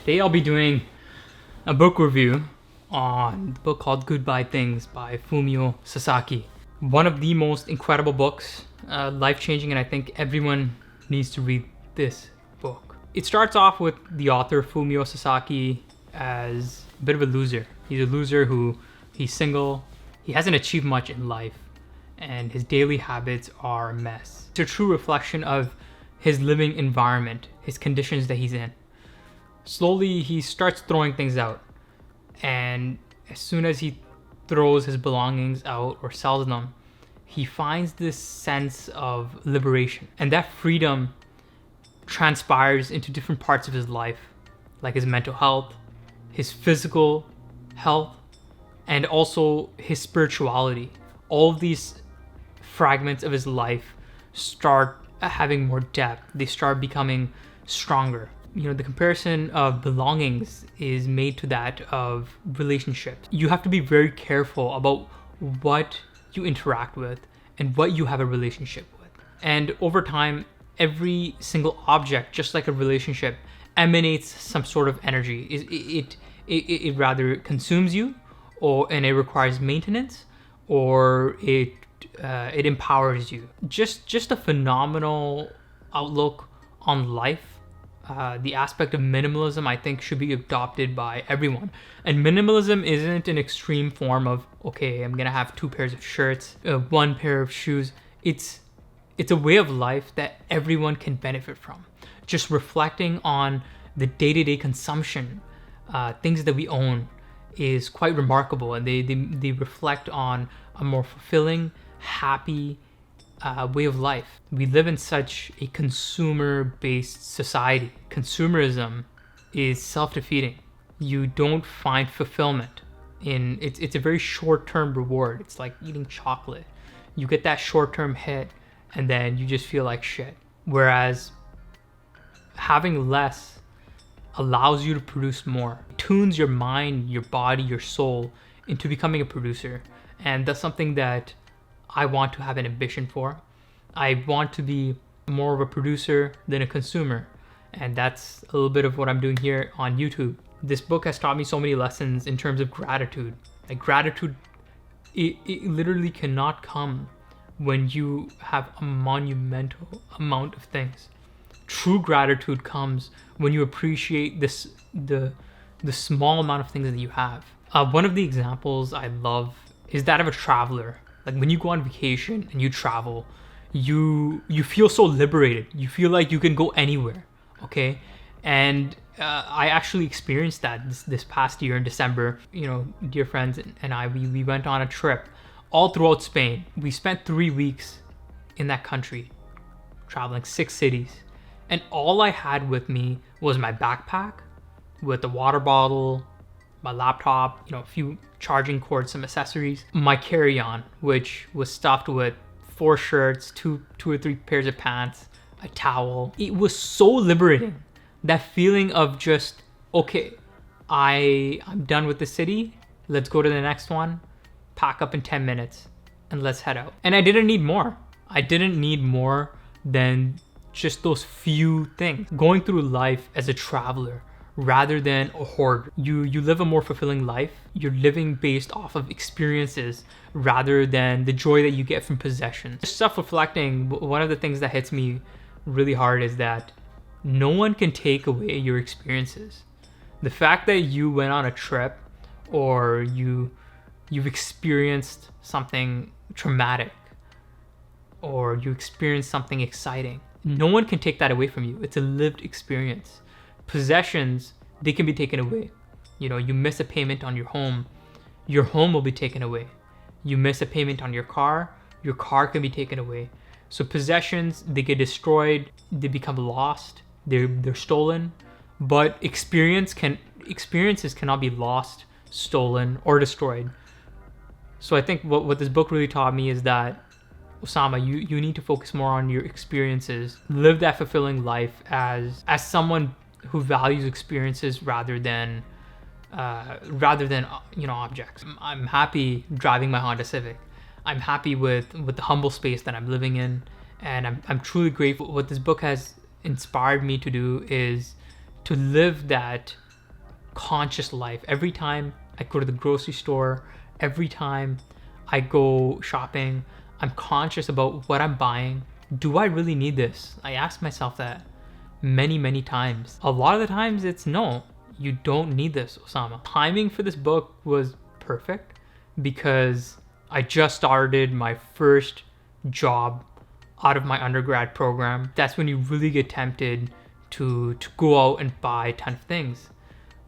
Today I'll be doing a book review on the book called Goodbye Things by Fumio Sasaki. One of the most incredible books, life-changing, and I think everyone needs to read this book. It starts off with the author Fumio Sasaki as a bit of a loser. He's a loser he's single, he hasn't achieved much in life, and his daily habits are a mess. It's a true reflection of his living environment, his conditions that he's in. Slowly, he starts throwing things out, and as soon as he throws his belongings out or sells them, he finds this sense of liberation, and that freedom transpires into different parts of his life, like his mental health, his physical health, and also his spirituality. All of these fragments of his life start having more depth. They start becoming stronger. The comparison of belongings is made to that of relationships. You have to be very careful about what you interact with and what you have a relationship with. And over time, every single object, just like a relationship, emanates some sort of energy. It rather consumes you, and it requires maintenance, or it empowers you. Just a phenomenal outlook on life. The aspect of minimalism, I think, should be adopted by everyone. And minimalism isn't an extreme form of, okay, I'm gonna have 2 pairs of shirts, 1 pair of shoes. It's a way of life that everyone can benefit from. Just reflecting on the day-to-day consumption, things that we own, is quite remarkable, and they reflect on a more fulfilling, happy way of life. We live in such a consumer-based society. Consumerism is self-defeating. You don't find fulfillment in it's a very short-term reward. It's like eating chocolate. You get that short-term hit and then you just feel like shit. Whereas having less allows you to produce more. It tunes your mind, your body, your soul into becoming a producer. And that's something that I want to have an ambition for. I want to be more of a producer than a consumer. And that's a little bit of what I'm doing here on YouTube. This book has taught me so many lessons in terms of gratitude. Like gratitude, it literally cannot come when you have a monumental amount of things. True gratitude comes when you appreciate the small amount of things that you have. One of the examples I love is that of a traveler. Like when you go on vacation and you travel, you feel so liberated. You feel like you can go anywhere, okay? And I actually experienced that this past year in December. Dear friends and I, we went on a trip all throughout Spain. We spent 3 weeks in that country, traveling 6 cities. And all I had with me was my backpack with a water bottle, my laptop, a few charging cords, some accessories, my carry-on, which was stuffed with 4 shirts, 2 or 3 pairs of pants, a towel. It was so liberating. That feeling of just, okay, I'm done with the city. Let's go to the next one, pack up in 10 minutes, and let's head out. And I didn't need more. I didn't need more than just those few things. Going through life as a traveler rather than a hoarder. You live a more fulfilling life. You're living based off of experiences rather than the joy that you get from possessions. Just self-reflecting, one of the things that hits me really hard is that no one can take away your experiences. The fact that you went on a trip or you've experienced something traumatic or you experienced something exciting, no one can take that away from you. It's a lived experience. Possessions, they can be taken away. You miss a payment on your home will be taken away. You miss a payment on your car can be taken away. So possessions, they get destroyed, they become lost, they're stolen. But experiences cannot be lost, stolen, or destroyed. So I think what this book really taught me is that, Osama, you need to focus more on your experiences. Live that fulfilling life as someone who values experiences rather than objects. I'm happy driving my Honda Civic. I'm happy with the humble space that I'm living in, and I'm truly grateful. What this book has inspired me to do is to live that conscious life. Every time I go to the grocery store, every time I go shopping, I'm conscious about what I'm buying. Do I really need this? I ask myself that many times. A lot of the times it's no, you don't need this, Osama. Timing for this book was perfect because I just started my first job out of my undergrad program. That's when you really get tempted to go out and buy a ton of things.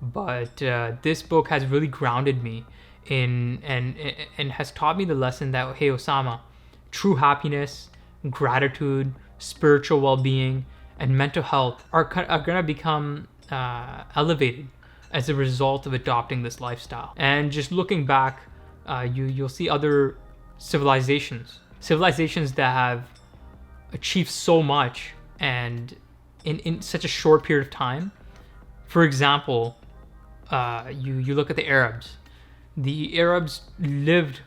But this book has really grounded me in and has taught me the lesson that, hey, Osama, true happiness, gratitude, spiritual well-being, and mental health are going to become elevated as a result of adopting this lifestyle. And just looking back, you'll see other civilizations that have achieved so much and in such a short period of time. For example, you look at the Arabs. The Arabs lived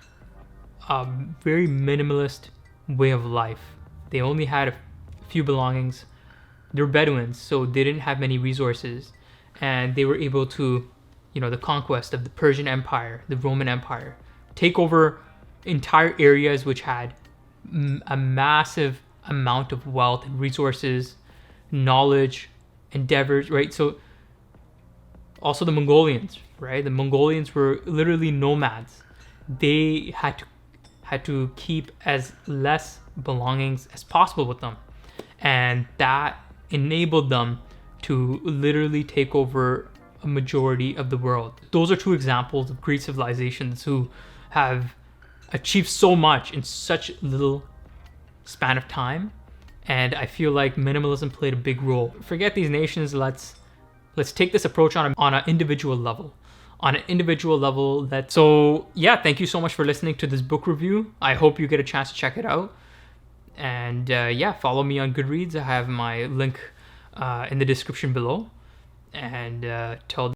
a very minimalist way of life. They only had a few belongings. They were Bedouins, so they didn't have many resources, and they were able to, the conquest of the Persian Empire, the Roman Empire, take over entire areas which had a massive amount of wealth and resources, knowledge, endeavors, right? So also the Mongolians, right? The Mongolians were literally nomads. They had to keep as less belongings as possible with them, and that enabled them to literally take over a majority of the world. Those are two examples of great civilizations who have achieved so much in such little span of time, and I feel like minimalism played a big role. Forget these nations. Let's take this approach on an individual level. So yeah, thank you so much for listening to this book review. I hope you get a chance to check it out. And follow me on Goodreads. I have my link in the description below. And till